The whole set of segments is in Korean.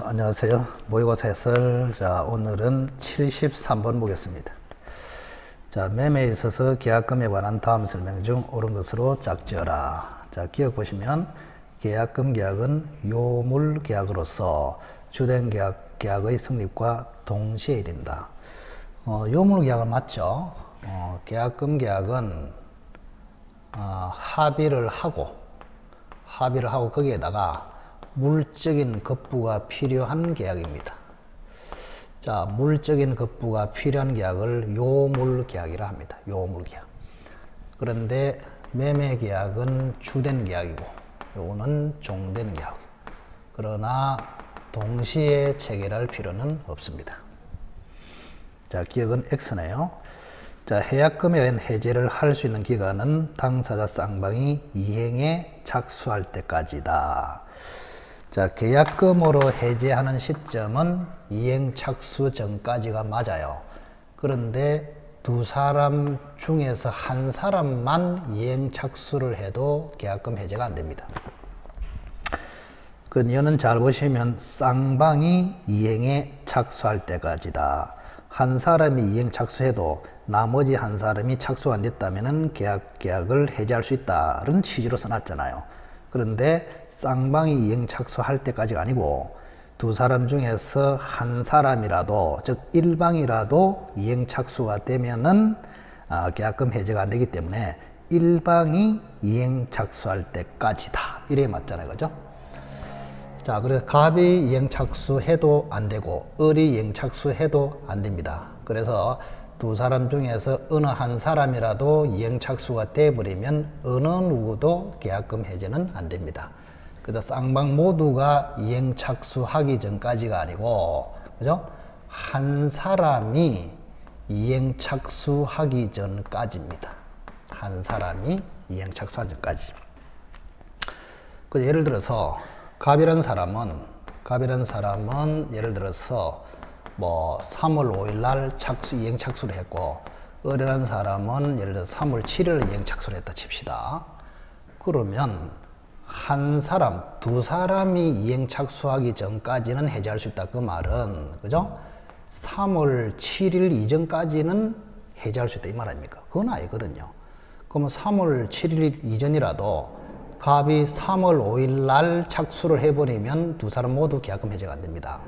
안녕하세요. 모의고사 해설. 자, 오늘은 73번 보겠습니다. 자, 매매에 있어서 계약금에 관한 다음 설명 중 옳은 것으로 짝지어라. 자, 기억 보시면 계약금 계약은 요물 계약으로서 주된 계약의 성립과 동시에 이른다. 요물 계약은 맞죠? 계약금 계약은 합의를 하고 거기에다가 물적인 급부가 필요한 계약입니다. 자, 물적인 급부가 필요한 계약을 요물 계약이라 합니다. 요물 계약. 그런데 매매 계약은 주된 계약이고 요거는 종된 계약. 그러나 동시에 체결할 필요는 없습니다. 자, 기억은 X네요. 자, 해약금에 의한 해제를 할 수 있는 기간은 당사자 쌍방이 이행에 착수할 때까지다. 자, 계약금으로 해제하는 시점은 이행 착수 전까지가 맞아요. 그런데 두 사람 중에서 한 사람만 이행 착수를 해도 계약금 해제가 안 됩니다. 그 이유는 잘 보시면 쌍방이 이행에 착수할 때까지다. 한 사람이 이행 착수해도 나머지 한 사람이 착수가 안 됐다면 계약을 해제할 수 있다는 취지로 써놨잖아요. 그런데 쌍방이 이행 착수할 때까지가 아니고 두 사람 중에서 한 사람이라도, 즉 일방이라도 이행 착수가 되면은 계약금 해제가 안 되기 때문에 일방이 이행 착수할 때까지다. 이래 맞잖아요. 그죠? 자, 그래서 갑이 이행 착수해도 안 되고 을이 이행 착수해도 안 됩니다. 그래서 두 사람 중에서 어느 한 사람이라도 이행 착수가 돼버리면 어느 누구도 계약금 해제는 안 됩니다. 그래서 쌍방 모두가 이행 착수하기 전까지가 아니고, 그죠? 한 사람이 이행 착수하기 전까지입니다. 한 사람이 이행 착수하기 전까지. 예를 들어서 갑이라는 사람은 예를 들어서 뭐 3월 5일 날 이행 착수를 했고, 을이라는 사람은 예를 들어서 3월 7일 이행 착수를 했다 칩시다. 그러면 한 사람, 두 사람이 이행 착수하기 전까지는 해제할 수 있다. 그 말은, 그죠? 3월 7일 이전까지는 해제할 수 있다. 이 말 아닙니까? 그건 아니거든요. 그러면 3월 7일 이전이라도 갑이 3월 5일 날 착수를 해버리면 두 사람 모두 계약금 해제가 안 됩니다.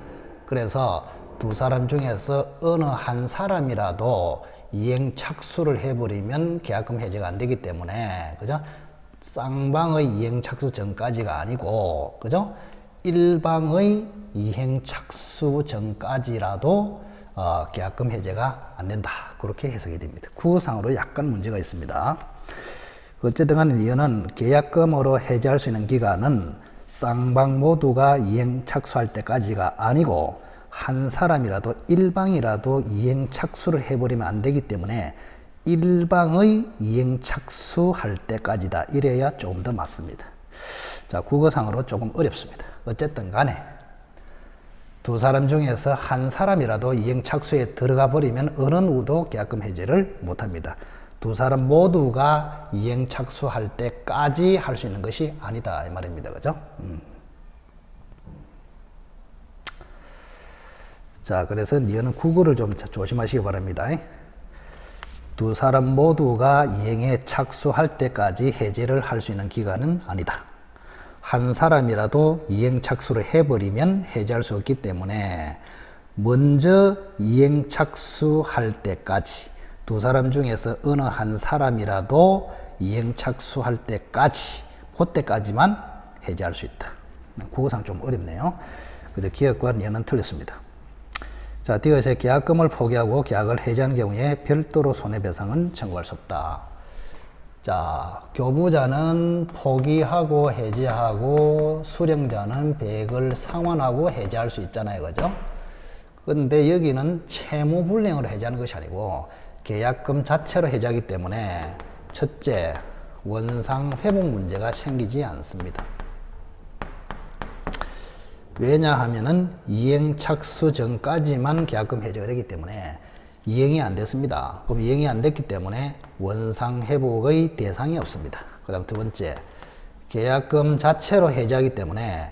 그래서 두 사람 중에서 어느 한 사람이라도 이행 착수를 해버리면 계약금 해제가 안 되기 때문에, 그죠? 쌍방의 이행 착수 전까지가 아니고, 그죠? 일방의 이행 착수 전까지라도 계약금 해제가 안 된다. 그렇게 해석이 됩니다. 구어상으로 약간 문제가 있습니다. 어쨌든 간에 이유는 계약금으로 해제할 수 있는 기간은 쌍방 모두가 이행 착수할 때까지가 아니고 한 사람이라도 일방이라도 이행 착수를 해버리면 안 되기 때문에 일방의 이행 착수할 때까지다. 이래야 조금 더 맞습니다. 자, 국어상으로 조금 어렵습니다. 어쨌든 간에 두 사람 중에서 한 사람이라도 이행 착수에 들어가 버리면 어느 누구도 계약금 해제를 못합니다. 두 사람 모두가 이행 착수할 때까지 할 수 있는 것이 아니다. 이 말입니다. 그죠? 자, 그래서 이거는 국어를 좀 조심하시기 바랍니다. 두 사람 모두가 이행에 착수할 때까지 해제를 할 수 있는 기간은 아니다. 한 사람이라도 이행 착수를 해버리면 해제할 수 없기 때문에 먼저 이행 착수할 때까지, 두 사람 중에서 어느 한 사람이라도 이행 착수할 때까지, 그때까지만 해제할 수 있다. 국어상 좀 어렵네요. 그래서 기억과 예는 틀렸습니다. 자, 뒤에서 계약금을 포기하고 계약을 해지한 경우에 별도로 손해배상은 청구할 수 없다. 자, 교부자는 포기하고 해지하고 수령자는 배액을 상환하고 해지할 수 있잖아요. 그죠? 근데 여기는 채무불이행으로 해지하는 것이 아니고 계약금 자체로 해지하기 때문에 첫째, 원상 회복 문제가 생기지 않습니다. 왜냐하면은 이행 착수 전까지만 계약금 해제가 되기 때문에 이행이 안 됐습니다. 그럼 이행이 안 됐기 때문에 원상 회복의 대상이 없습니다. 그 다음 두 번째, 계약금 자체로 해지하기 때문에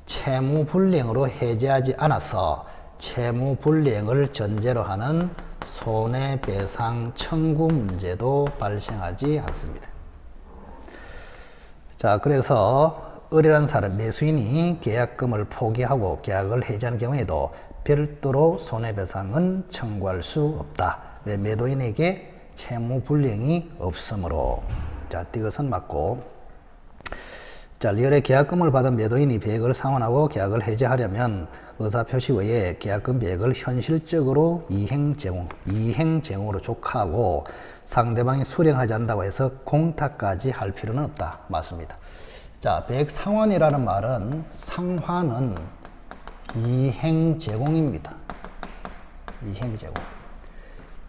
채무불이행으로 해제하지 않아서 채무불이행을 전제로 하는 손해배상 청구 문제도 발생하지 않습니다. 자, 그래서 의뢰한 사람 매수인이 계약금을 포기하고 계약을 해지하는 경우에도 별도로 손해배상은 청구할 수 없다. 왜? 매도인에게 채무불이행이 없으므로. 자, 이것은 맞고. 자, 리얼의 계약금을 받은 매도인이 배액을 상환하고 계약을 해지하려면 의사표시 외에 계약금 배액을 현실적으로 이행 제공으로 족하고 상대방이 수령하지 않는다고 해서 공탁까지 할 필요는 없다. 맞습니다. 자, 배액 상환이라는 말은 상환은 이행 제공입니다. 이행 제공.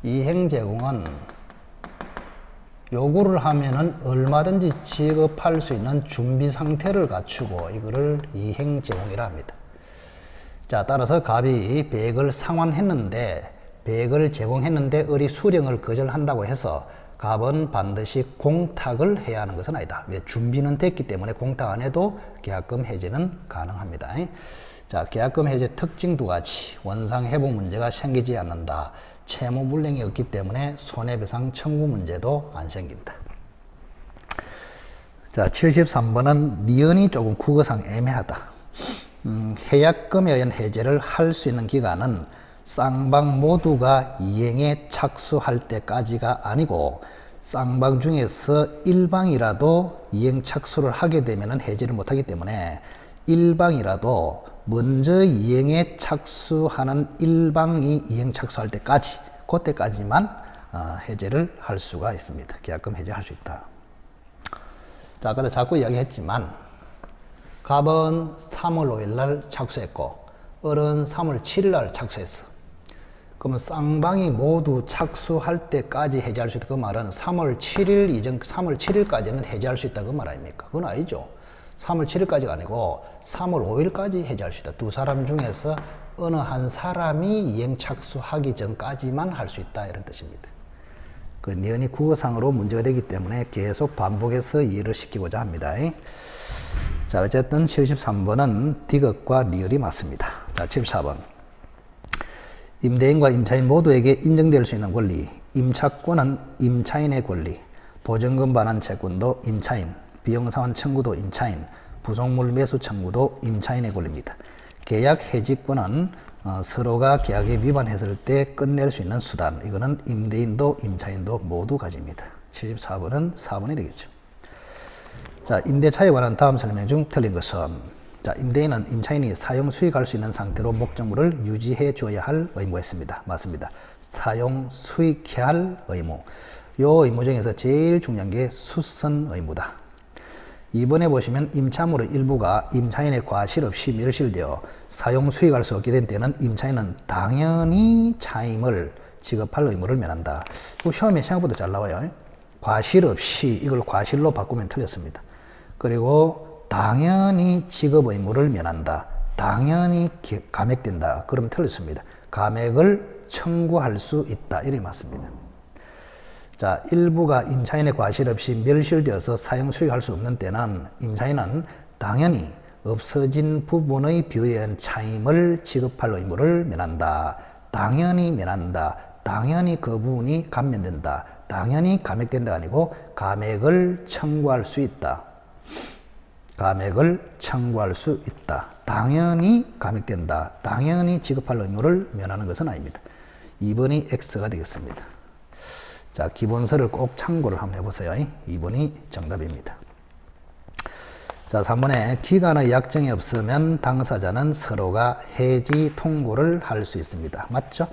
이행 제공은 요구를 하면은 얼마든지 지급할 수 있는 준비 상태를 갖추고 이거를 이행 제공이라 합니다. 자, 따라서 갑이 배액을 상환했는데 배액을 제공했는데 을이 수령을 거절한다고 해서 갑은 반드시 공탁을 해야 하는 것은 아니다. 왜? 준비는 됐기 때문에 공탁 안 해도 계약금 해지는 가능합니다. 자, 계약금 해지 특징 두 가지. 원상 회복 문제가 생기지 않는다. 채무불이행이 없기 때문에 손해배상 청구 문제도 안 생긴다. 자, 73번은 니은이 조금 국어상 애매하다. 해약금에 의한 해제를 할 수 있는 기간은 쌍방 모두가 이행에 착수할 때까지가 아니고 쌍방 중에서 일방이라도 이행 착수를 하게 되면 해제를 못하기 때문에 일방이라도 먼저 이행에 착수하는 일방이 이행 착수할 때까지, 그때까지만 해제를 할 수가 있습니다. 계약금 해제할 수 있다. 자, 아까도 자꾸 이야기했지만 갑은 3월 5일 날 착수했고 을은 3월 7일 날 착수했어. 그러면 쌍방이 모두 착수할 때까지 해제할 수 있다. 그 말은 3월 7일 이전, 3월 7일까지는 해제할 수 있다. 그 말 아닙니까? 그건 아니죠. 3월 7일까지가 아니고 3월 5일까지 해제할 수 있다. 두 사람 중에서 어느 한 사람이 이행 착수하기 전까지만 할 수 있다. 이런 뜻입니다. 그 니은이 국어상으로 문제가 되기 때문에 계속 반복해서 이해를 시키고자 합니다. 자, 어쨌든 73번은 디귿과 리을이 맞습니다. 자, 74번. 임대인과 임차인 모두에게 인정될 수 있는 권리. 임차권은 임차인의 권리. 보증금 반환 채권도 임차인. 비용상환 청구도 임차인. 부속물 매수 청구도 임차인의 권리입니다. 계약 해지권은 서로가 계약에 위반했을 때 끝낼 수 있는 수단. 이거는 임대인도 임차인도 모두 가집니다. 74번은 4번이 되겠죠. 자, 임대차에 관한 다음 설명 중 틀린 것은. 자, 임대인은 임차인이 사용 수익할 수 있는 상태로 목적물을 유지해 줘야 할 의무가 있습니다. 맞습니다. 사용 수익해야 할 의무. 요 의무 중에서 제일 중요한 게 수선 의무다. 이번에 보시면 임차물의 일부가 임차인의 과실 없이 멸실되어 사용 수익할 수 없게 된 때는 임차인은 당연히 차임을 지급할 의무를 면한다. 이거 시험에 생각보다 잘 나와요. 과실 없이 이걸 과실로 바꾸면 틀렸습니다. 그리고 당연히 지급 의무를 면한다. 당연히 감액된다. 그러면 틀렸습니다. 감액을 청구할 수 있다. 이렇게 맞습니다. 자, 일부가 임차인의 과실 없이 멸실되어서 사용 수익할 수 없는 때는 임차인은 당연히 없어진 부분의 비용에 차임을 지급할 의무를 면한다. 당연히 면한다. 당연히 그 부분이 감면된다. 당연히 감액된다가 아니고 감액을 청구할 수 있다. 감액을 청구할 수 있다. 당연히 감액된다. 당연히 지급할 의무를 면하는 것은 아닙니다. 2번이 X가 되겠습니다. 자, 기본서를 꼭 참고를 한번 해보세요. 2번이 정답입니다. 자, 3번에 기간의 약정이 없으면 당사자는 서로가 해지 통고를 할 수 있습니다. 맞죠?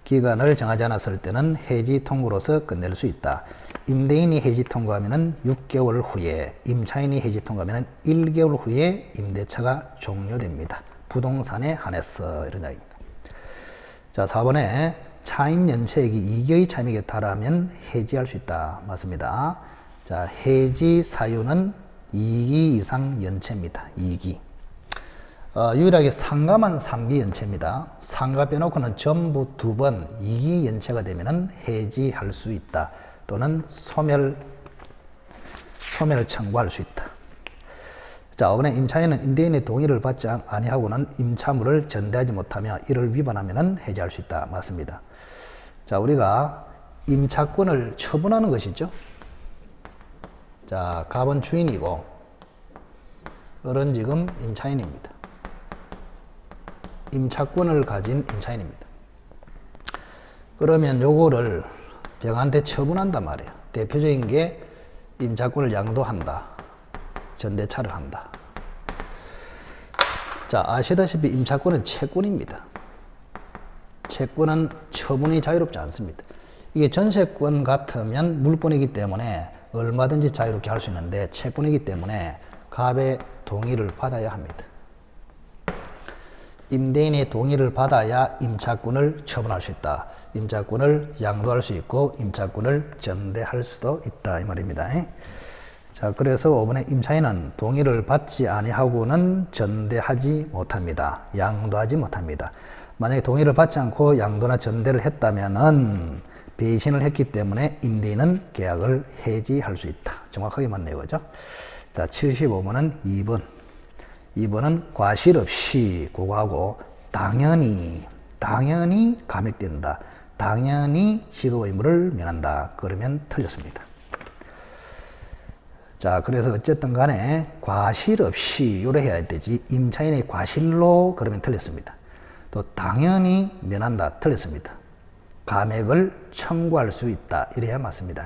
기간을 정하지 않았을 때는 해지 통고로서 끝낼 수 있다. 임대인이 해지 통고하면 6개월 후에, 임차인이 해지 통고하면 1개월 후에 임대차가 종료됩니다. 부동산에 한해서 이런 이야기입니다. 자, 4번에 차임 연체액이 2개의 차임액에 달하면 해지할 수 있다. 맞습니다. 자, 해지 사유는 2기 이상 연체입니다. 2기. 유일하게 상가만 3기 연체입니다. 상가 빼놓고는 전부 2번 2기 연체가 되면 해지할 수 있다. 또는 소멸을 청구할 수 있다. 자, 이번에 임차인은 임대인의 동의를 받지 아니하고는 임차물을 전대하지 못하며 이를 위반하면 해지할 수 있다. 맞습니다. 자, 우리가 임차권을 처분하는 것이죠. 자, 갑은 주인이고 을은 지금 임차인입니다. 임차권을 가진 임차인입니다. 그러면 요거를 병한테 처분한단 말이에요. 대표적인 게 임차권을 양도한다. 전대차를 한다. 자, 아시다시피 임차권은 채권입니다. 채권은 처분이 자유롭지 않습니다. 이게 전세권 같으면 물권이기 때문에 얼마든지 자유롭게 할 수 있는데 채권이기 때문에 갑의 동의를 받아야 합니다. 임대인의 동의를 받아야 임차권을 처분할 수 있다. 임차권을 양도할 수 있고 임차권을 전대할 수도 있다 이 말입니다. 자, 그래서 5번에 임차인은 동의를 받지 아니하고는 전대하지 못합니다. 양도하지 못합니다. 만약에 동의를 받지 않고 양도나 전대를 했다면은 배신을 했기 때문에 임대인은 계약을 해지할 수 있다. 정확하게 맞네요. 그죠? 자, 75번은 2번. 2번은 과실 없이 그거하고 당연히 감액된다. 당연히 지급 의무를 면한다. 그러면 틀렸습니다. 자, 그래서 어쨌든 간에 과실 없이 요래 해야 되지 임차인의 과실로 그러면 틀렸습니다. 또 당연히 면한다. 틀렸습니다. 감액을 청구할 수 있다. 이래야 맞습니다.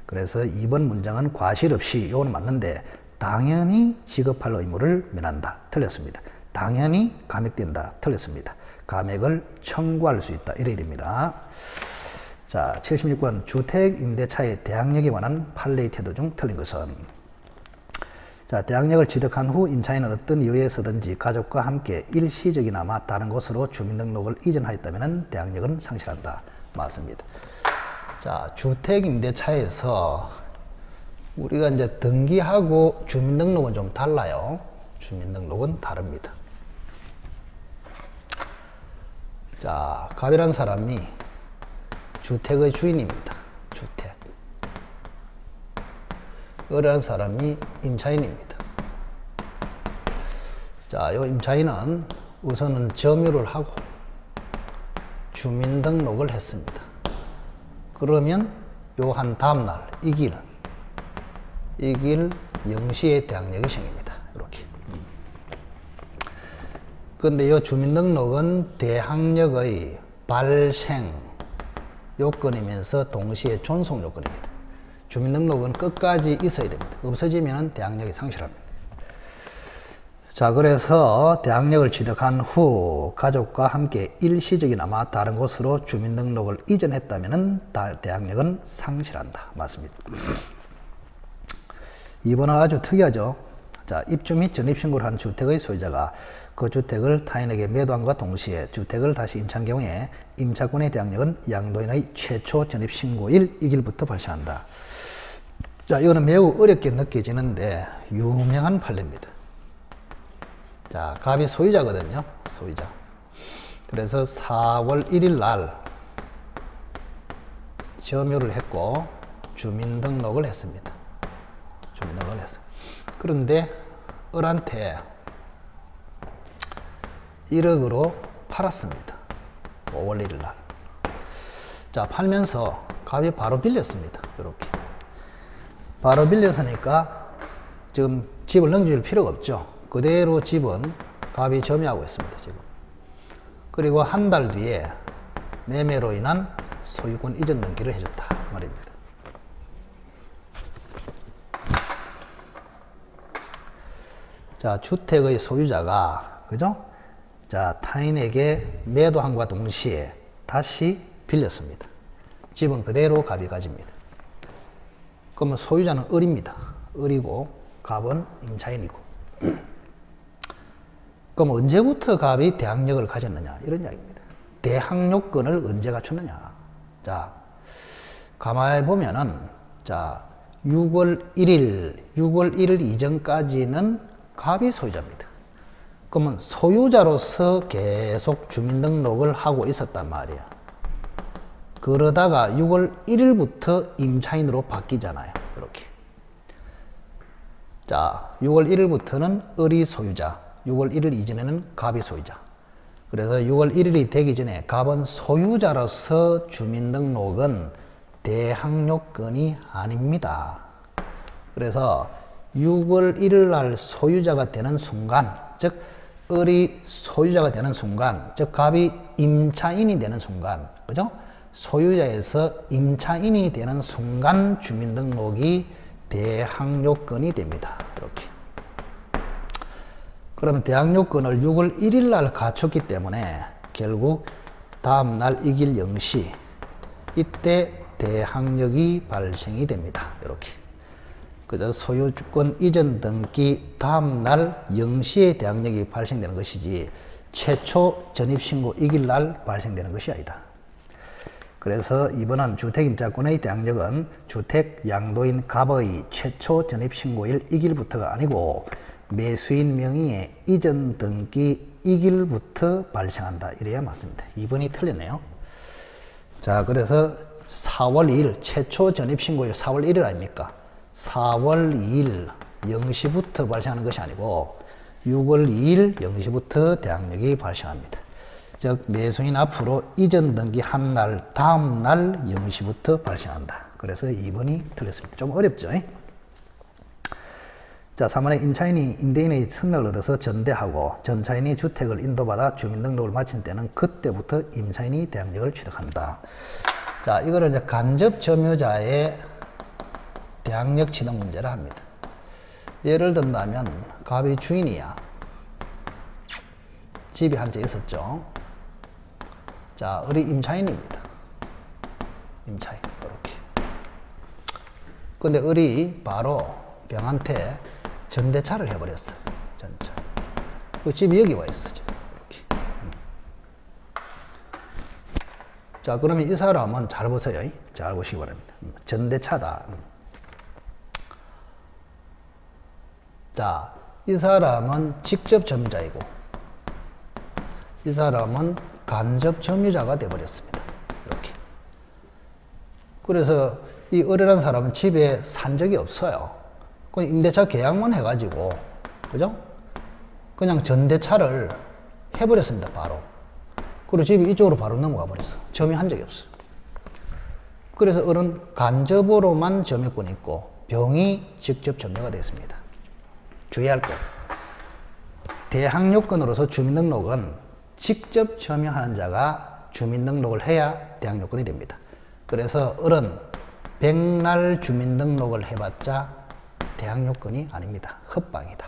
그래서 2번 문장은 과실 없이 요거는 맞는데 당연히 지급할 의무를 면한다. 틀렸습니다. 당연히 감액된다. 틀렸습니다. 감액을 청구할 수 있다. 이래야 됩니다. 자, 76번 주택임대차의 대항력에 관한 판례의 태도 중 틀린 것은 자, 대항력을 취득한 후 임차인은 어떤 이유에서든지 가족과 함께 일시적이나마 다른 곳으로 주민등록을 이전하였다면 대항력은 상실한다. 맞습니다. 자, 주택임대차에서 우리가 이제 등기하고 주민등록은 좀 달라요. 주민등록은 다릅니다. 자, 갑이라는 사람이 주택의 주인입니다. 주택. 을이라는 사람이 임차인입니다. 자, 요 임차인은 우선은 점유를 하고 주민등록을 했습니다. 그러면 요 한 다음날 이길 0시에 대항력이 생깁니다. 이렇게. 근데 이 주민등록은 대항력의 발생 요건이면서 동시에 존속 요건입니다. 주민등록은 끝까지 있어야 됩니다. 없어지면 대항력이 상실합니다. 자, 그래서 대항력을 취득한 후 가족과 함께 일시적이나마 다른 곳으로 주민등록을 이전했다면 대항력은 상실한다. 맞습니다. 2번은 아주 특이하죠. 자, 입주 및 전입신고를 한 주택의 소유자가 그 주택을 타인에게 매도함과 동시에 주택을 다시 임차한 경우에 임차권의 대항력은 양도인의 최초 전입신고일 이 길부터 발생한다. 자, 이거는 매우 어렵게 느껴지는데 유명한 판례입니다. 자, 갑이 소유자거든요. 소유자. 그래서 4월 1일 날 점유를 했고 주민등록을 했습니다. 주민등록을 했어요. 그런데 을한테 1억으로 팔았습니다. 5월 1일 날. 자, 팔면서 갑이 바로 빌렸습니다. 이렇게. 바로 빌렸으니까 지금 집을 넘길 필요가 없죠. 그대로 집은 갑이 점유하고 있습니다. 지금. 그리고 한 달 뒤에 매매로 인한 소유권 이전 등기를 해줬다. 그 말입니다. 자, 주택의 소유자가, 그죠? 자, 타인에게 매도함과 동시에 다시 빌렸습니다. 집은 그대로 갑이 가집니다. 그러면 소유자는 을입니다. 을이고 갑은 임차인이고. 그럼 언제부터 갑이 대항력을 가졌느냐? 이런 이야기입니다. 대항력권을 언제 갖췄느냐? 자, 가만히 보면은, 자, 6월 1일 이전까지는 갑이 소유자입니다. 그러면 소유자로서 계속 주민등록을 하고 있었단 말이야. 그러다가 6월 1일부터 임차인으로 바뀌잖아요. 이렇게. 자, 6월 1일부터는 을이 소유자, 6월 1일 이전에는 갑이 소유자. 그래서 6월 1일이 되기 전에 갑은 소유자로서 주민등록은 대항력권이 아닙니다. 그래서 6월 1일 날 소유자가 되는 순간, 즉 을이 소유자가 되는 순간, 즉 갑이 임차인이 되는 순간, 그죠? 소유자에서 임차인이 되는 순간 주민등록이 대항력권이 됩니다. 이렇게. 그러면 대항력권을 6월 1일 날 갖췄기 때문에 결국 다음 날 이길 0시 이때 대항력이 발생이 됩니다. 이렇게. 그래서 소유권 이전 등기 다음 날 0시에 대항력이 발생되는 것이지 최초 전입신고 이길 날 발생되는 것이 아니다. 그래서 이번은 주택임차권의 대항력은 주택 양도인 갑의 최초 전입신고일 이길부터가 아니고 매수인 명의의 이전 등기 이길부터 발생한다. 이래야 맞습니다. 2번이 틀렸네요. 자, 그래서 4월 2일 최초 전입신고일 4월 1일 아닙니까? 4월 2일 0시부터 발생하는 것이 아니고 6월 2일 0시부터 대항력이 발생합니다. 즉 매수인 앞으로 이전 등기 한 날 다음 날 0시부터 발생한다. 그래서 2번이 틀렸습니다. 좀 어렵죠? 자, 3번에 임차인이 임대인의 승낙을 얻어서 전대하고 전차인이 주택을 인도받아 주민등록을 마친 때는 그때부터 임차인이 대항력을 취득한다. 자, 이거를 이제 간접 점유자의 대항력 취득 문제를 합니다. 예를 든다면 갑이 주인이야. 집이 한 채 있었죠. 자, 을이 임차인입니다. 임차인 이렇게. 근데 을이 바로 병한테 전대차를 해버렸어. 전차. 그 집이 여기 와 있어. 지금. 이렇게. 자, 그러면 이 사람은 잘 보세요. 잘 보시기 바랍니다. 전대차다. 자, 이 사람은 직접 점유자이고 이 사람은 간접 점유자가 되어버렸습니다. 이렇게. 그래서 이 을이라는 사람은 집에 산 적이 없어요. 그냥 임대차 계약만 해가지고, 그죠? 그냥 전대차를 해버렸습니다. 바로. 그리고 집이 이쪽으로 바로 넘어가 버렸어. 점유한 적이 없어. 그래서 을은 간접으로만 점유권이 있고 병이 직접 점유가 되었습니다. 주의할 것. 대항력권으로서 주민등록은 직접 점유하는 자가 주민등록을 해야 대항력권이 됩니다. 그래서 을은 백날 주민등록을 해봤자 대항력권이 아닙니다. 헛방이다.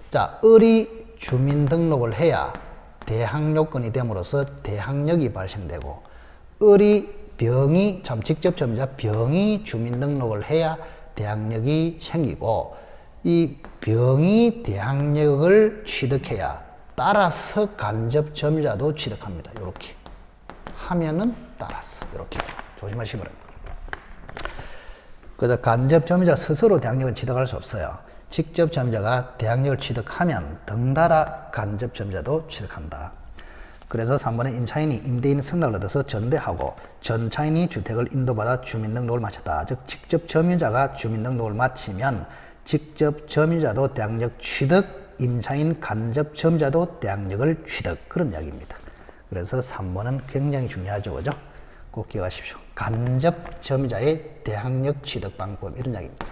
자, 을이 주민등록을 해야 대항력권이 됨으로써 대항력이 발생되고 을이 병이 참 직접 점유자 병이 주민등록을 해야 대항력이 생기고 이 병이 대항력을 취득해야 따라서 간접 점유자도 취득합니다. 이렇게 하면은 따라서 이렇게 조심하시기 바랍니다. 그래서 간접 점유자 스스로 대항력을 취득할 수 없어요. 직접 점유자가 대항력을 취득하면 덩달아 간접 점유자도 취득한다. 그래서 3번에 임차인이 임대인 승낙을 얻어서 전대하고 전차인이 주택을 인도받아 주민등록을 마쳤다. 즉 직접 점유자가 주민등록을 마치면 직접 점유자도 대항력 취득, 임차인 간접 점유자도 대항력을 취득, 그런 이야기입니다. 그래서 3번은 굉장히 중요하죠. 그죠? 꼭 기억하십시오. 간접 점유자의 대항력 취득 방법, 이런 이야기입니다.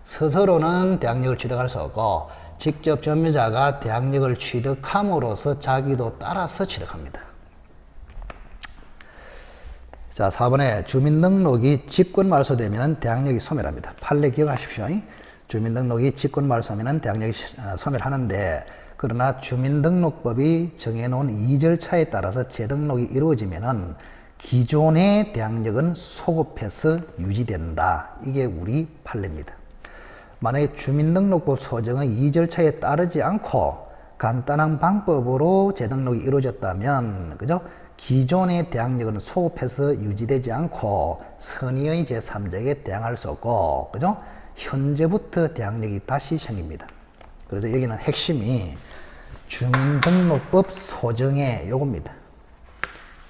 스스로는 대항력을 취득할 수 없고 직접 점유자가 대항력을 취득함으로써 자기도 따라서 취득합니다. 자, 4번에 주민등록이 직권 말소되면 대항력이 소멸합니다. 판례 기억하십시오. 주민등록이 직권 말소하면 대항력이 소멸하는데 그러나 주민등록법이 정해놓은 이 절차에 따라서 재등록이 이루어지면은 기존의 대항력은 소급해서 유지된다. 이게 우리 판례입니다. 만약에 주민등록법 소정의 이 절차에 따르지 않고 간단한 방법으로 재등록이 이루어졌다면, 그죠? 기존의 대항력은 소급해서 유지되지 않고 선의의 제3자에게 대항할 수 없고, 그죠? 현재부터 대항력이 다시 생깁니다. 그래서 여기는 핵심이 주민등록법 소정의 요겁니다.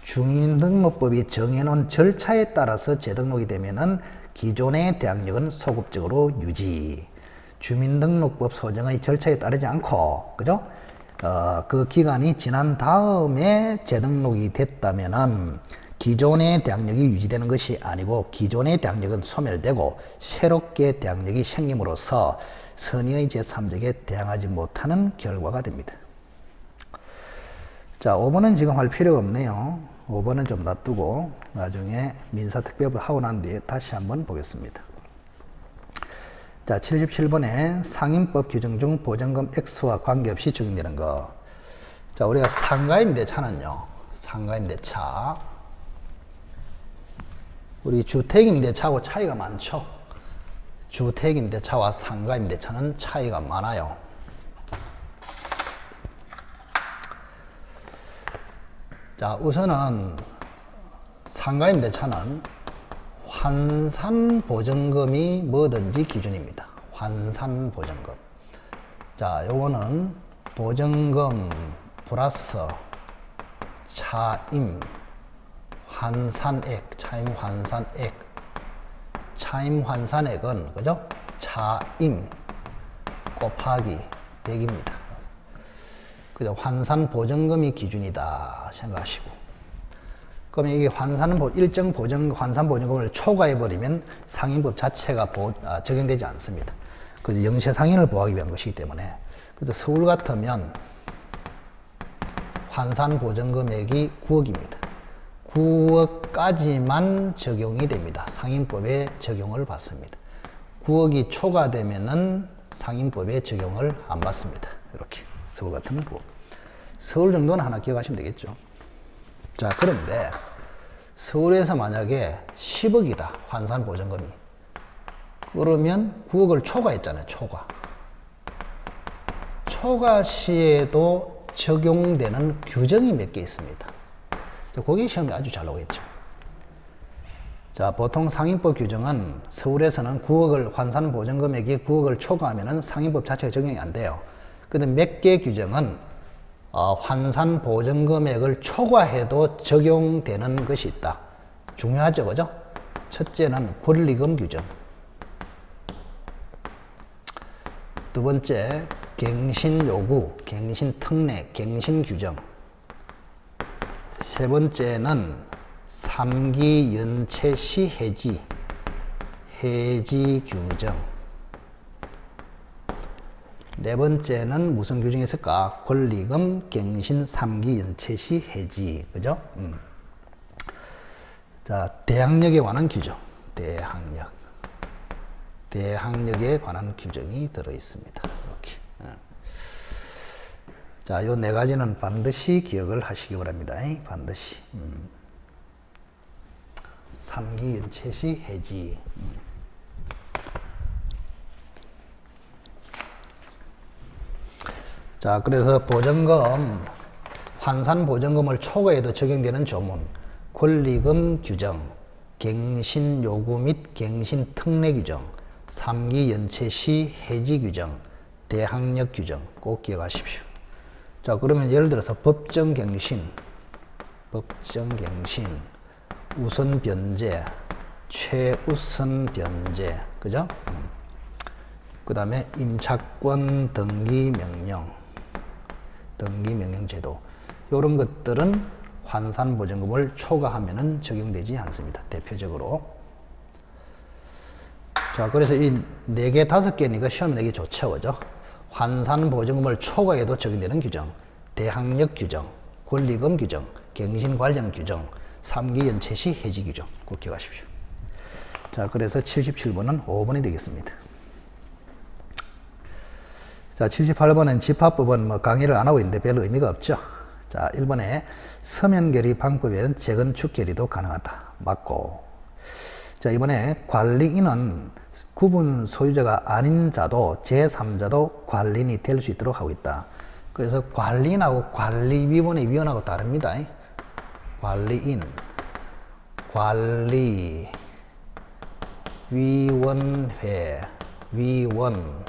주민등록법이 정해놓은 절차에 따라서 재등록이 되면은 기존의 대항력은 소급적으로 유지. 주민등록법 소정의 절차에 따르지 않고, 그죠? 그 기간이 지난 다음에 재등록이 됐다면은 기존의 대항력이 유지되는 것이 아니고 기존의 대항력은 소멸되고 새롭게 대항력이 생김으로써 선의의 제3적에 대항하지 못하는 결과가 됩니다. 자, 5번은 지금 할 필요가 없네요. 5번은 좀 놔두고 나중에 민사특별법 하고 난 뒤에 다시 한번 보겠습니다. 자, 77번에 상임법 규정 중 보전금 액수와 관계없이 적용되는 거. 자, 우리가 상가임대차는요. 상가임대차. 우리 주택임대차하고 차이가 많죠. 주택임대차와 상가임대차는 차이가 많아요. 자, 우선은 상가임대차는 환산보증금이 뭐든지 기준입니다. 환산보증금. 자, 요거는 보증금 플러스 차임 환산액, 차임 환산액. 차임 환산액은, 그죠? 차임 곱하기 100입니다. 그죠? 환산보증금이 기준이다 생각하시고. 그럼 이게 일정 환산보증금을 초과해버리면 상임법 자체가 적용되지 않습니다. 그래서 영세상인을 보호하기 위한 것이기 때문에. 그래서 서울 같으면 환산보증금액이 9억입니다. 9억까지만 적용이 됩니다. 상임법에 적용을 받습니다. 9억이 초과되면은 상임법에 적용을 안 받습니다. 이렇게. 서울 같으면 9억. 서울 정도는 하나 기억하시면 되겠죠. 자, 그런데 서울에서 만약에 10억이다. 환산보증금이. 그러면 9억을 초과했잖아요. 초과 시에도 적용되는 규정이 몇 개 있습니다. 거기 시험에 아주 잘 나오겠죠. 자, 보통 상임법 규정은 서울에서는 9억을 환산보증금액이 9억을 초과하면 상임법 자체가 적용이 안 돼요. 근데 몇 개 규정은 환산보증금액을 초과해도 적용되는 것이 있다. 중요하죠, 그죠? 첫째는 권리금 규정. 두 번째, 갱신요구, 갱신특례, 갱신규정. 세 번째는 3기 연체 시 해지 규정. 네 번째는 무슨 규정이 있을까? 권리금, 갱신, 3기 연체 시 해지. 그죠? 자, 대항력에 관한 규정. 대항력에 관한 규정이 들어 있습니다. 이렇게. 자, 요 네 가지는 반드시 기억을 하시기 바랍니다. 반드시. 3기 연체 시 해지. 자, 그래서 보증금, 환산보증금을 초과해도 적용되는 조문, 권리금 규정, 갱신요구 및 갱신특례 규정, 3기 연체 시 해지 규정, 대항력 규정 꼭 기억하십시오. 자, 그러면 예를 들어서 법정갱신, 우선 변제, 최우선 변제, 그죠? 그 다음에 임차권 등기명령 제도. 이런 것들은 환산보증금을 초과하면은 적용되지 않습니다. 대표적으로. 자, 그래서 이 4개, 5개니까 시험에 내기 좋죠, 그죠? 환산보증금을 초과해도 적용되는 규정, 대항력 규정, 권리금 규정, 갱신관련 규정, 3기 연체 시 해지 규정 꼭 기억하십시오. 자, 그래서 77번은 5번이 되겠습니다. 자, 78번은 집합법은 뭐 강의를 안 하고 있는데 별 의미가 없죠. 자, 1번에 서면결의 방법에는 재건축 결의도 가능하다. 맞고. 자, 이번에 관리인은 구분 소유자가 아닌 자도 제3자도 관리인이 될 수 있도록 하고 있다. 그래서 관리인하고 관리위원회 위원하고 다릅니다. 관리인, 관리위원회, 위원.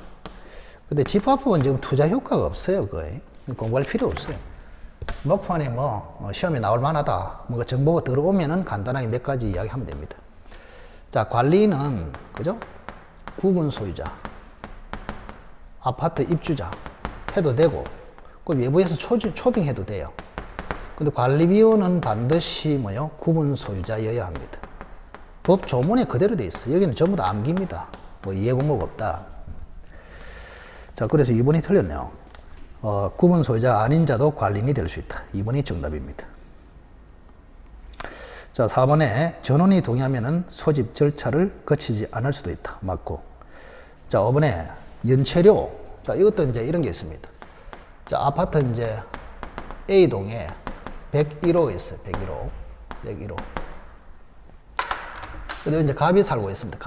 근데 집합법은 지금 투자 효과가 없어요. 거의 공부할 필요 없어요. 목판에 뭐 시험에 나올 만하다, 뭔가 정보가 들어오면은 간단하게 몇 가지 이야기하면 됩니다. 자, 관리인은 그죠? 구분 소유자. 아파트 입주자 해도 되고, 그 외부에서 초빙해도 돼요. 근데 관리비용은 반드시 뭐요? 구분 소유자여야 합니다. 법 조문에 그대로 돼 있어. 여기는 전부 다 암기입니다. 뭐 이해고목 없다. 자, 그래서 2번이 틀렸네요. 구분 소유자 아닌 자도 관리인이 될 수 있다. 2번이 정답입니다. 자, 4번에 전원이 동의하면은 소집 절차를 거치지 않을 수도 있다. 맞고. 자, 5번에 연체료. 자, 이것도 이제 이런 게 있습니다. 자, 아파트 이제 A동에 101호가 있어요. 101호. 101호. 근데 이제 갑이 살고 있습니다.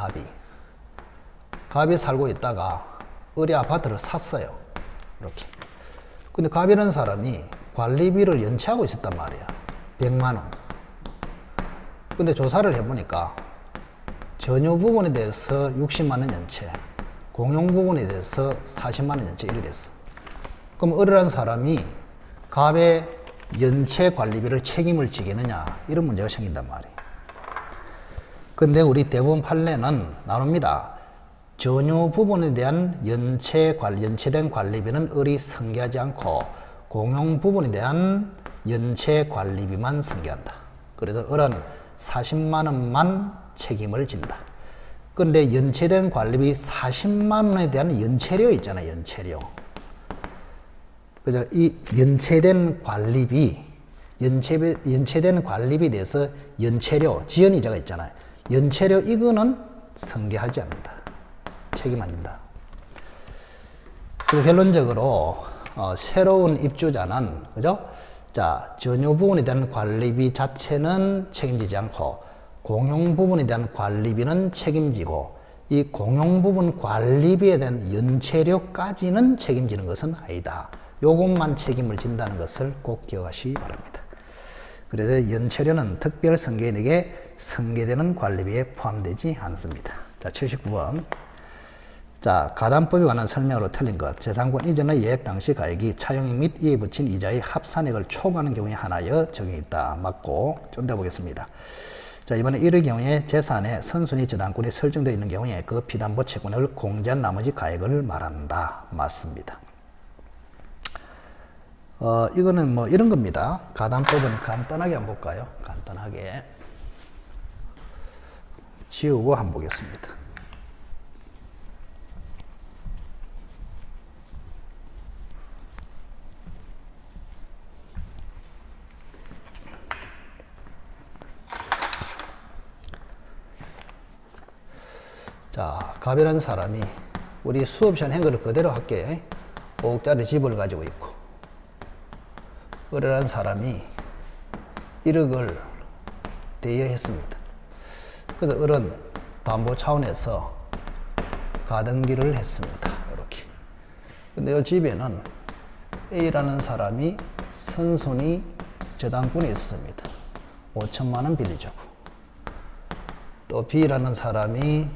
갑이 살고 있다가 의리 아파트를 샀어요. 이렇게. 근데 갑이라는 사람이 관리비를 연체하고 있었단 말이야. 100만 원. 근데 조사를 해보니까 전유 부분에 대해서 60만 원 연체, 공용 부분에 대해서 40만 원 연체 이렇게 됐어. 그럼 의리라는 사람이 갑의 연체 관리비를 책임을 지겠느냐, 이런 문제가 생긴단 말이에요. 근데 우리 대법원 판례는 나눕니다. 전유 부분에 대한 연체된 관리비는 을이 승계하지 않고 공용 부분에 대한 연체 관리비만 승계한다. 그래서 을은 40만 원만 책임을 진다. 그런데 연체된 관리비 40만 원에 대한 연체료 있잖아요. 연체료. 그래서 이 연체된 관리비에 대해서 연체료, 지연이자가 있잖아요. 연체료 이거는 승계하지 않는다. 책임 안 진다. 그래서 결론적으로 새로운 입주자는, 그죠? 자, 전유 부분에 대한 관리비 자체는 책임지지 않고 공용 부분에 대한 관리비는 책임지고, 이 공용 부분 관리비에 대한 연체료까지는 책임지는 것은 아니다. 요것만 책임을 진다는 것을 꼭 기억하시기 바랍니다. 그래서 연체료는 특별 승계인에게 승계되는 관리비에 포함되지 않습니다. 자, 79번. 자, 가담법에 관한 설명으로 틀린 것. 재산권 이전의 예액 당시 가액이 차용액 및 이에 붙인 이자의 합산액을 초과하는 경우에 한하여 적용이 있다. 맞고. 좀 더 보겠습니다. 자, 이번에 이럴 경우에 재산에 선순위 저당권이 설정되어 있는 경우에 그 피담보 채권을 공제한 나머지 가액을 말한다. 맞습니다. 이거는 뭐 이런 겁니다. 가담법은 간단하게 한번 볼까요? 간단하게. 지우고 한번 보겠습니다. 자, 갑이라는 사람이 우리 수업 시간 한 거를 그대로 할게. 5억짜리 집을 가지고 있고, 을이라는 사람이 1억을 대여했습니다. 그래서 을은 담보 차원에서 가등기를 했습니다. 이렇게. 근데 이 집에는 A라는 사람이 선순위 저당권이 있습니다. 5천만 원 빌려주고, 또 B라는 사람이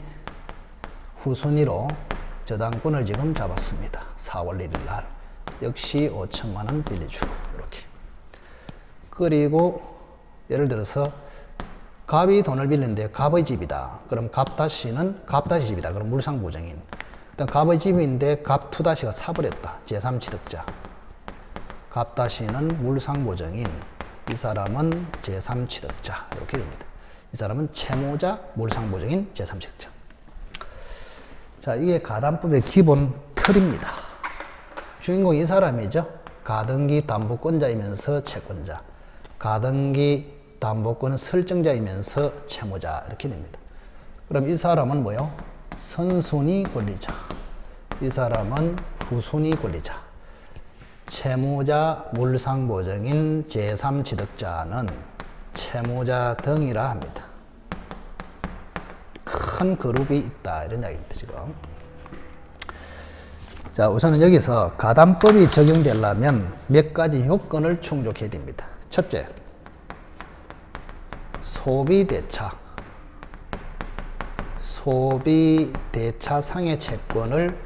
후순위로 저당권을 지금 잡았습니다. 4월 1일 날. 역시 5천만 원 빌려주고, 이렇게. 그리고 예를 들어서 갑이 돈을 빌렸는데 갑의 집이다. 그럼 갑-는 갑- 집이다. 그럼 물상보증인. 일단 갑의 집인데 갑-가 사버렸다. 제3취득자. 갑-는 물상보증인. 이 사람은 제3취득자. 이렇게 됩니다. 이 사람은 채무자, 물상보증인, 제3취득자. 자, 이게 가담법의 기본 틀입니다. 주인공이 이 사람이죠. 가등기 담보권자이면서 채권자. 가등기 담보권 설정자이면서 채무자. 이렇게 됩니다. 그럼 이 사람은 뭐요? 선순위 권리자. 이 사람은 후순위 권리자. 채무자, 물상보증인, 제3취득자는 채무자 등이라 합니다. 큰 그룹이 있다. 이런 이야기입니다, 지금. 자, 우선은 여기서 가담법이 적용되려면 몇 가지 요건을 충족해야 됩니다. 첫째, 소비대차. 소비대차상의 채권을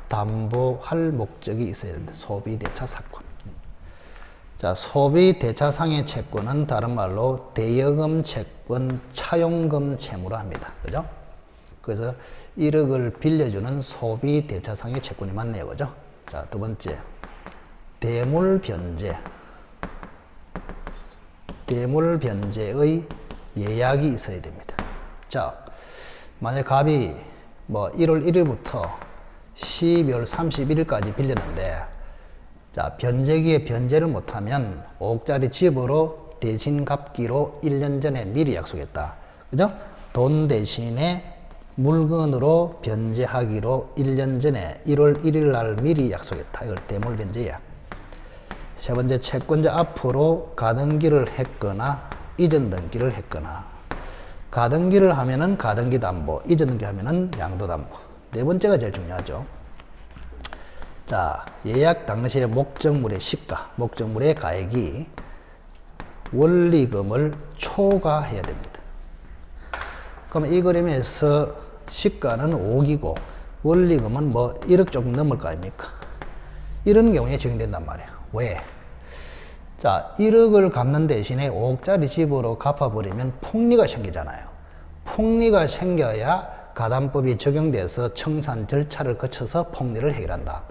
담보할 목적이 있어야 됩니다. 소비대차 사건. 자, 소비대차상의 채권은 다른 말로 대여금 채권, 차용금 채무라 합니다. 그죠? 그래서 1억을 빌려주는 소비 대차상의 채권이 맞네요. 그죠? 자, 두 번째. 대물 변제. 대물 변제의 예약이 있어야 됩니다. 자, 만약 갑이 뭐 1월 1일부터 12월 31일까지 빌렸는데, 자, 변제기에 변제를 못하면 5억짜리 집으로 대신 갚기로 1년 전에 미리 약속했다. 그죠? 돈 대신에 물건으로 변제하기로 1년 전에 1월 1일 날 미리 약속했다. 이걸 대물 변제야. 세 번째, 채권자 앞으로 가등기를 했거나 이전 등기를 했거나. 가등기를 하면은 가등기 담보, 이전 등기 하면은 양도 담보. 네 번째가 제일 중요하죠. 자, 예약 당시의 목적물의 시가, 목적물의 가액이 원리금을 초과해야 됩니다. 그럼 이 그림에서 시가는 5억이고 원리금은 뭐 1억 조금 넘을 거 아닙니까? 이런 경우에 적용된단 말이에요. 왜? 자, 1억을 갚는 대신에 5억짜리 집으로 갚아버리면 폭리가 생기잖아요. 폭리가 생겨야 가담법이 적용돼서 청산 절차를 거쳐서 폭리를 해결한다.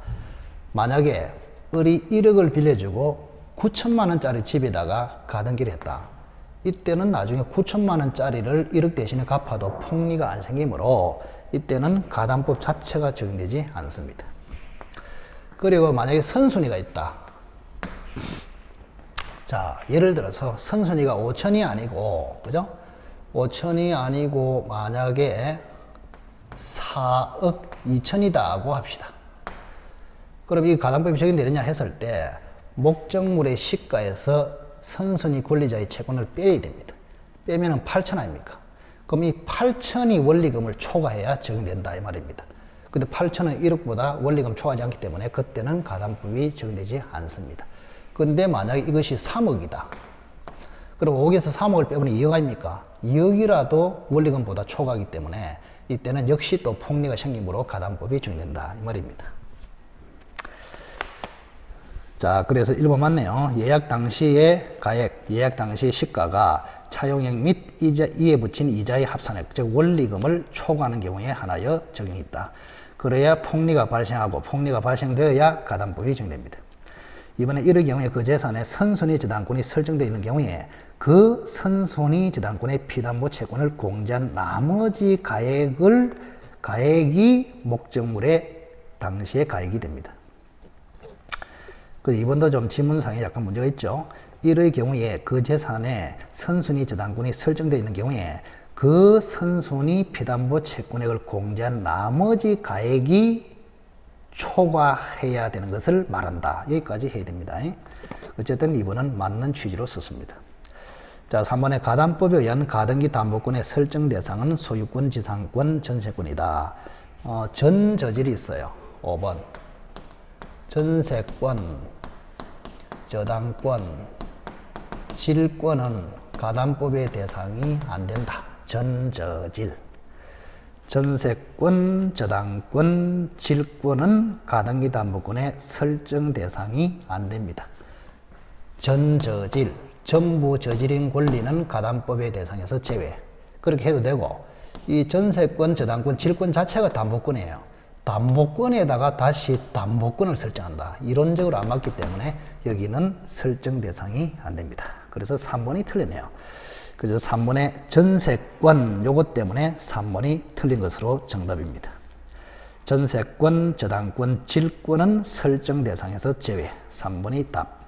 만약에 을이 1억을 빌려주고 9천만 원짜리 집에다가 가등기를 했다. 이때는 나중에 9천만 원짜리를 1억 대신에 갚아도 폭리가 안 생기므로 이때는 가담법 자체가 적용되지 않습니다. 그리고 만약에 선순위가 있다. 자, 예를 들어서 선순위가 5천이 아니고, 그죠? 5천이 아니고 만약에 4억 2천이다 하고 합시다. 그럼 이 가담법이 적용되느냐 했을 때 목적물의 시가에서 선순위 권리자의 채권을 빼야 됩니다. 빼면은 8천 아닙니까? 그럼 이 8천이 원리금을 초과해야 적용된다 이 말입니다. 근데 8천은 1억보다 원리금 초과하지 않기 때문에 그때는 가담법이 적용되지 않습니다. 근데 만약에 이것이 3억이다. 그럼 5억에서 3억을 빼면 2억 아닙니까? 2억이라도 원리금보다 초과하기 때문에 이때는 역시 또 폭리가 생기므로 가담법이 적용된다 이 말입니다. 자, 그래서 1번 맞네요. 예약 당시의 가액, 예약 당시의 시가가 차용액 및 이에 붙인 이자의 합산액, 즉 원리금을 초과하는 경우에 하나여 적용이 있다. 그래야 폭리가 발생하고 폭리가 발생되어야 가담법이 적용됩니다. 이번에 이럴 경우에 그 재산의 선순위 저당권이 설정되어 있는 경우에 그 선순위 저당권의 피담보 채권을 공제한 나머지 가액이 목적물의 당시의 가액이 됩니다. 그 이번도 좀 지문상에 약간 문제가 있죠. 이의 경우에 그 재산의 선순위 저당권이 설정되어 있는 경우에 그 선순위 피담보 채권액을 공제한 나머지 가액이 초과해야 되는 것을 말한다. 여기까지 해야 됩니다. 어쨌든 이번은 맞는 취지로 썼습니다. 자, 3번에 가담법에 의한 가등기 담보권의 설정 대상은 소유권, 지상권, 전세권이다. 전저질이 있어요. 5번. 전세권, 저당권, 질권은 가담법의 대상이 안 된다. 전저질. 전세권, 저당권, 질권은 가등기 담보권의 설정 대상이 안 됩니다. 전저질, 전부 저질인 권리는 가담법의 대상에서 제외. 그렇게 해도 되고, 이 전세권, 저당권, 질권 자체가 담보권이에요. 담보권에다가 다시 담보권을 설정한다. 이론적으로 안 맞기 때문에 여기는 설정 대상이 안 됩니다. 그래서 3번이 틀리네요. 그래서 3번의 전세권 요것 때문에 3번이 틀린 것으로 정답입니다. 전세권, 저당권, 질권은 설정 대상에서 제외. 3번이 답.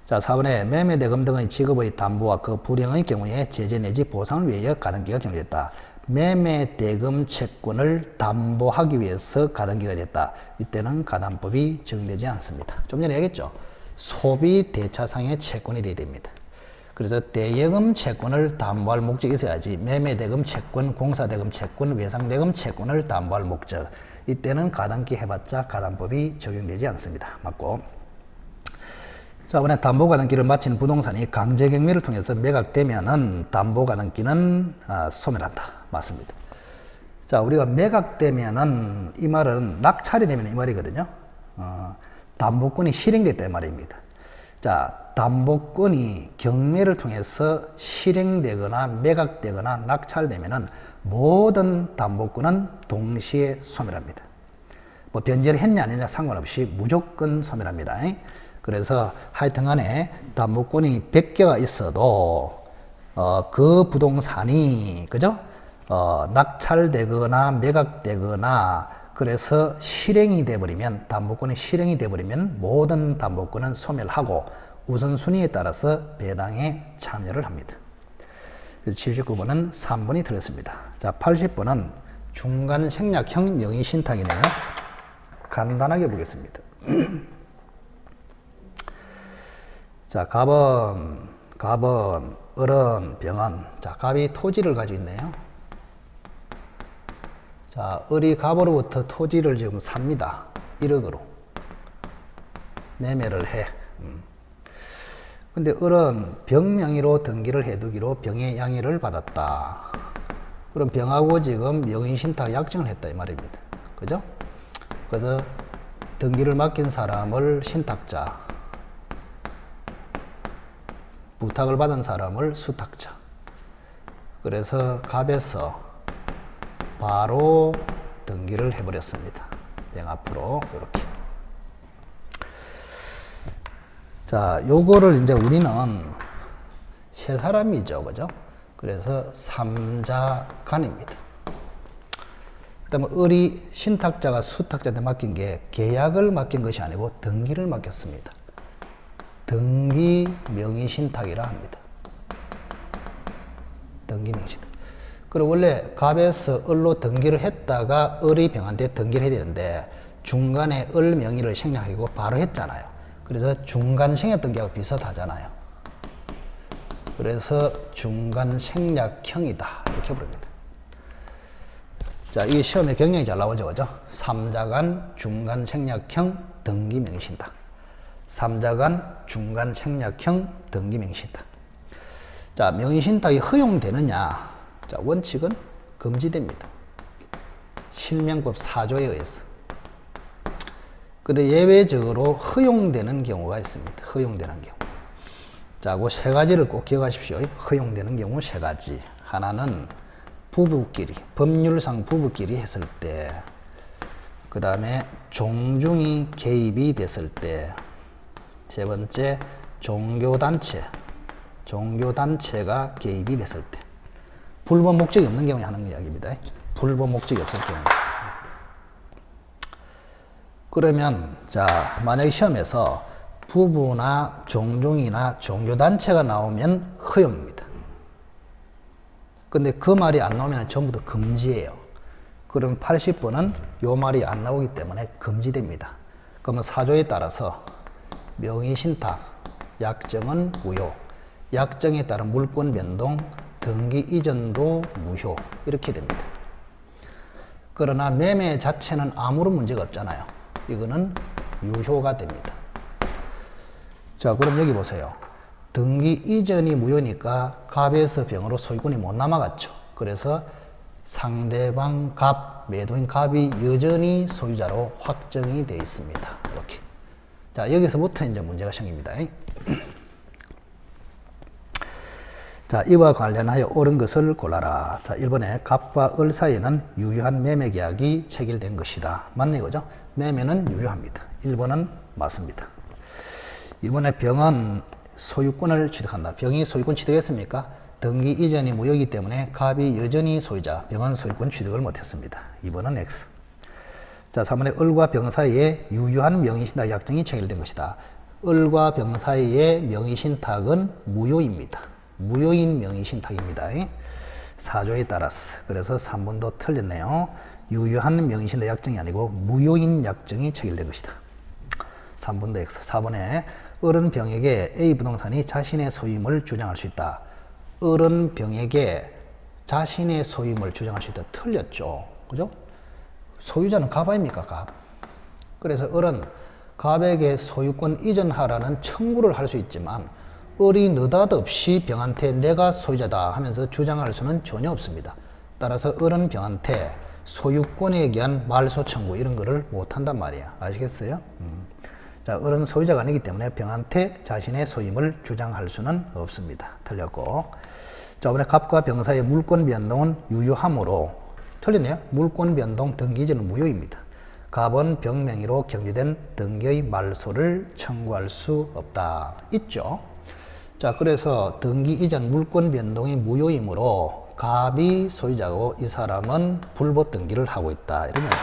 자, 4번에 매매대금 등의 지급의 담보와 그 불이행의 경우에 제재 내지 보상을 위하여 가등기가 경유됐다. 매매대금 채권을 담보하기 위해서 가등기가 됐다. 이때는 가담법이 적용되지 않습니다. 좀 전에 얘기했죠. 소비 대차상의 채권이 돼야 됩니다. 그래서 대여금 채권을 담보할 목적이 있어야지 매매대금 채권, 공사대금 채권, 외상대금 채권을 담보할 목적. 이때는 가등기 해봤자 가담법이 적용되지 않습니다. 맞고. 자, 이번에 담보가등기를 마친 부동산이 강제경매를 통해서 매각되면은 담보가등기는 소멸한다. 맞습니다. 자, 우리가 매각되면은 이 말은 낙찰이 되면 이 말이거든요. 담보권이 실행됐다 이 말입니다. 자, 담보권이 경매를 통해서 실행되거나 매각되거나 낙찰되면은 모든 담보권은 동시에 소멸합니다. 뭐 변제를 했냐 안 했냐 상관없이 무조건 소멸합니다. 그래서 하여튼 간에 담보권이 100개가 있어도 그 부동산이 그죠? 낙찰되거나 매각되거나 그래서 실행이 돼버리면 담보권이 실행이 돼버리면 모든 담보권은 소멸하고 우선순위에 따라서 배당에 참여를 합니다. 그래서 79번은 3번이 틀렸습니다. 자, 80번은 중간 생략형 명의신탁이네요. 간단하게 보겠습니다. 자, 갑은, 을은, 병은. 자, 갑이 토지를 가지고 있네요. 자, 을이 갑으로부터 토지를 지금 삽니다. 1억으로. 매매를 해. 근데 을은 병 명의로 등기를 해두기로 병의 양해를 받았다. 그럼 병하고 지금 명의신탁 약정을 했다 이 말입니다. 그죠? 그래서 등기를 맡긴 사람을 신탁자, 부탁을 받은 사람을 수탁자. 그래서 갑에서 바로 등기를 해버렸습니다. 병 앞으로 이렇게. 자, 요거를 이제 우리는 세 사람이죠, 그죠? 그래서 삼자간입니다. 그다음에 을이 신탁자가 수탁자한테 맡긴 게 계약을 맡긴 것이 아니고 등기를 맡겼습니다. 등기 명의신탁이라 합니다. 등기 명의신탁. 그리고 원래 갑에서 을로 등기를 했다가 을이 병한테 등기를 해야 되는데 중간에 을 명의를 생략하고 바로 했잖아요. 그래서 중간 생략 등기하고 비슷하잖아요. 그래서 중간 생략형이다 이렇게 부릅니다. 자, 이게 시험에 굉장히 잘 나오죠, 그죠? 삼자간 중간 생략형 등기 명의신탁. 삼자간 중간 생략형 등기 명의신탁. 자, 명의신탁이 허용되느냐? 자, 원칙은 금지됩니다. 실명법 4조에 의해서. 근데 예외적으로 허용되는 경우가 있습니다. 허용되는 경우. 자, 그 세 가지를 꼭 기억하십시오. 허용되는 경우 세 가지. 하나는 부부끼리, 법률상 부부끼리 했을 때, 그 다음에 종중이 개입이 됐을 때, 세 번째 종교단체가 개입이 됐을 때, 불법 목적이 없는 경우에 하는 이야기입니다. 불법 목적이 없을 경우. 그러면 자, 만약에 시험에서 부부나 종중이나 종교단체가 나오면 허용입니다. 근데 그 말이 안 나오면 전부 다 금지예요. 그럼 80번은 요 말이 안 나오기 때문에 금지됩니다. 그러면 4조에 따라서 명의신탁, 약정은 무효, 약정에 따른 물권 변동, 등기 이전도 무효 이렇게 됩니다. 그러나 매매 자체는 아무런 문제가 없잖아요. 이거는 유효가 됩니다. 자, 그럼 여기 보세요. 등기 이전이 무효니까 갑에서 병으로 소유권이 못 남아갔죠. 그래서 상대방 갑, 매도인 갑이 여전히 소유자로 확정이 되어 있습니다. 이렇게. 자, 여기서부터 이제 문제가 생깁니다. 자, 이와 관련하여 옳은 것을 골라라. 자, 1번에 갑과 을 사이에는 유효한 매매 계약이 체결된 것이다. 맞네, 그죠? 매매는 유효합니다. 1번은 맞습니다. 이번에 병은 소유권을 취득한다. 병이 소유권 취득했습니까? 등기 이전이 무효이기 때문에 갑이 여전히 소유자, 병은 소유권 취득을 못했습니다. 2번은 X. 자, 3번에 을과 병 사이에 유효한 명의신탁 약정이 체결된 것이다. 을과 병 사이의 명의신탁은 무효입니다. 무효인 명의신탁입니다. 4조에 따라서. 그래서 3번도 틀렸네요. 유효한 명의신탁 약정이 아니고 무효인 약정이 체결된 것이다. 3번도 X. 4번에 을은 병에게 A 부동산이 자신의 소유임을 주장할 수 있다. 을은 병에게 자신의 소유임을 주장할 수 있다. 틀렸죠. 그죠? 소유자는 갑 아닙니까? 갑. 그래서 을은 갑에게 소유권 이전하라는 청구를 할 수 있지만 을이 느닷없이 병한테 내가 소유자다 하면서 주장할 수는 전혀 없습니다. 따라서 을은 병한테 소유권에 대한 말소 청구 이런 거를 못한단 말이야. 아시겠어요? 자, 을은 소유자가 아니기 때문에 병한테 자신의 소임을 주장할 수는 없습니다. 틀렸고. 자, 이번에 갑과 병 사이의 물권 변동은 유효하므로 틀렸네요. 물권 변동 등기 이전은 무효입니다. 갑은 병 명의로 경주된 등기의 말소를 청구할 수 없다. 있죠. 자, 그래서 등기 이전 물권 변동이 무효이므로 갑이 소유자고 이 사람은 불법 등기를 하고 있다. 이런 얘기죠.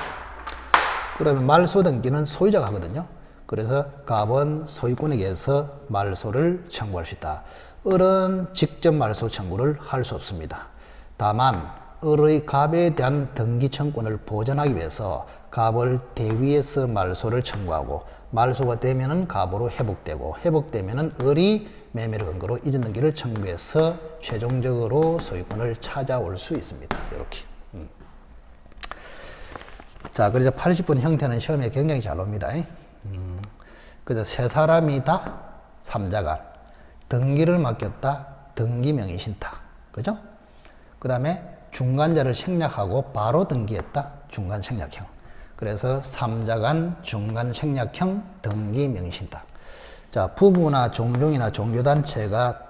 그러면 말소 등기는 소유자가 하거든요. 그래서 갑은 소유권에게 의해서 말소를 청구할 수 있다. 을은 직접 말소 청구를 할 수 없습니다. 다만 을의 갑에 대한 등기 청구권을 보전하기 위해서 갑을 대위에서 말소를 청구하고 말소가 되면은 갑으로 회복되고 회복되면은 을이 매매를 근거로 이전 등기를 청구해서 최종적으로 소유권을 찾아올 수 있습니다. 이렇게. 자, 그래서 80번 형태는 시험에 굉장히 잘 옵니다. 그래서 세 사람이다, 삼자간. 등기를 맡겼다, 등기 명의 신탁. 그죠? 그 다음에 중간자를 생략하고 바로 등기했다, 중간 생략형. 그래서 삼자간, 중간 생략형, 등기 명의 신탁. 자, 부부나 종종이나 종교단체가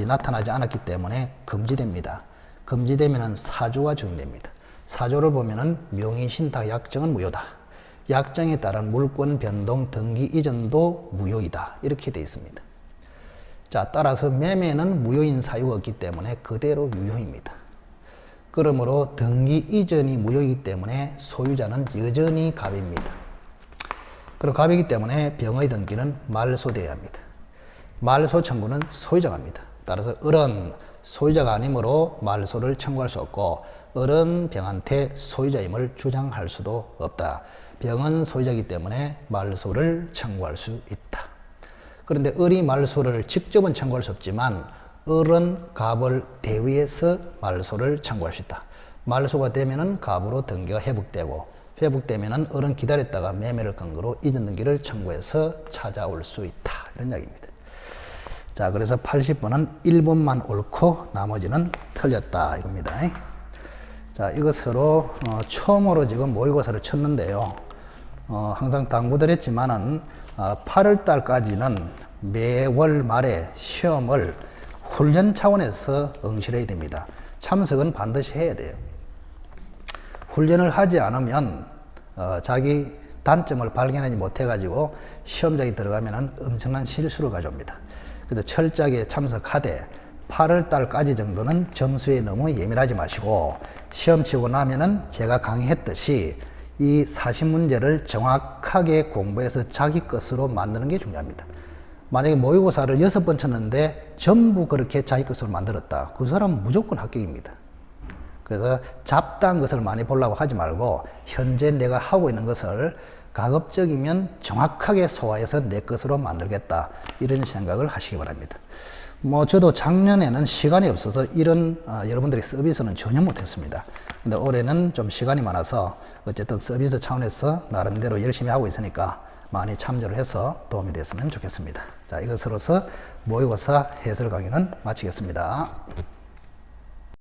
나타나지 않았기 때문에 금지됩니다. 금지되면은 사조가 적용됩니다. 사조를 보면은 명의신탁 약정은 무효다. 약정에 따른 물권 변동 등기 이전도 무효이다. 이렇게 되어 있습니다. 자, 따라서 매매는 무효인 사유가 없기 때문에 그대로 유효입니다. 그러므로 등기 이전이 무효이기 때문에 소유자는 여전히 갑입니다. 그럼 갑이기 때문에 병의 등기는 말소되어야 합니다. 말소 청구는 소유자가 합니다. 따라서 을은 소유자가 아니므로 말소를 청구할 수 없고 을은 병한테 소유자임을 주장할 수도 없다. 병은 소유자이기 때문에 말소를 청구할 수 있다. 그런데 을이 말소를 직접은 청구할 수 없지만 을은 갑을 대위해서 말소를 청구할 수 있다. 말소가 되면은 갑으로 등기가 회복되고 회복되면은 을은 기다렸다가 매매를 근거로 이전 등기를 청구해서 찾아올 수 있다. 이런 이야기입니다. 자, 그래서 80번은 1번만 옳고 나머지는 틀렸다 이겁니다. 자, 이것으로 처음으로 지금 모의고사를 쳤는데요. 항상 당부드렸지만은 8월 달까지는 매월 말에 시험을 훈련 차원에서 응시해야 됩니다. 참석은 반드시 해야 돼요. 훈련을 하지 않으면 자기 단점을 발견하지 못해가지고 시험장에 들어가면 엄청난 실수를 가져옵니다. 그래서 철저하게 참석하되 8월 달까지 정도는 점수에 너무 예민하지 마시고 시험 치고 나면은 제가 강의했듯이 이 40문제를 정확하게 공부해서 자기 것으로 만드는 게 중요합니다. 만약에 모의고사를 6번 쳤는데 전부 그렇게 자기 것으로 만들었다. 그 사람은 무조건 합격입니다. 그래서 잡다한 것을 많이 보려고 하지 말고 현재 내가 하고 있는 것을 가급적이면 정확하게 소화해서 내 것으로 만들겠다. 이런 생각을 하시기 바랍니다. 저도 작년에는 시간이 없어서 이런 여러분들의 서비스는 전혀 못했습니다. 근데 올해는 좀 시간이 많아서 어쨌든 서비스 차원에서 나름대로 열심히 하고 있으니까 많이 참조를 해서 도움이 됐으면 좋겠습니다. 자, 이것으로서 모의고사 해설 강의는 마치겠습니다.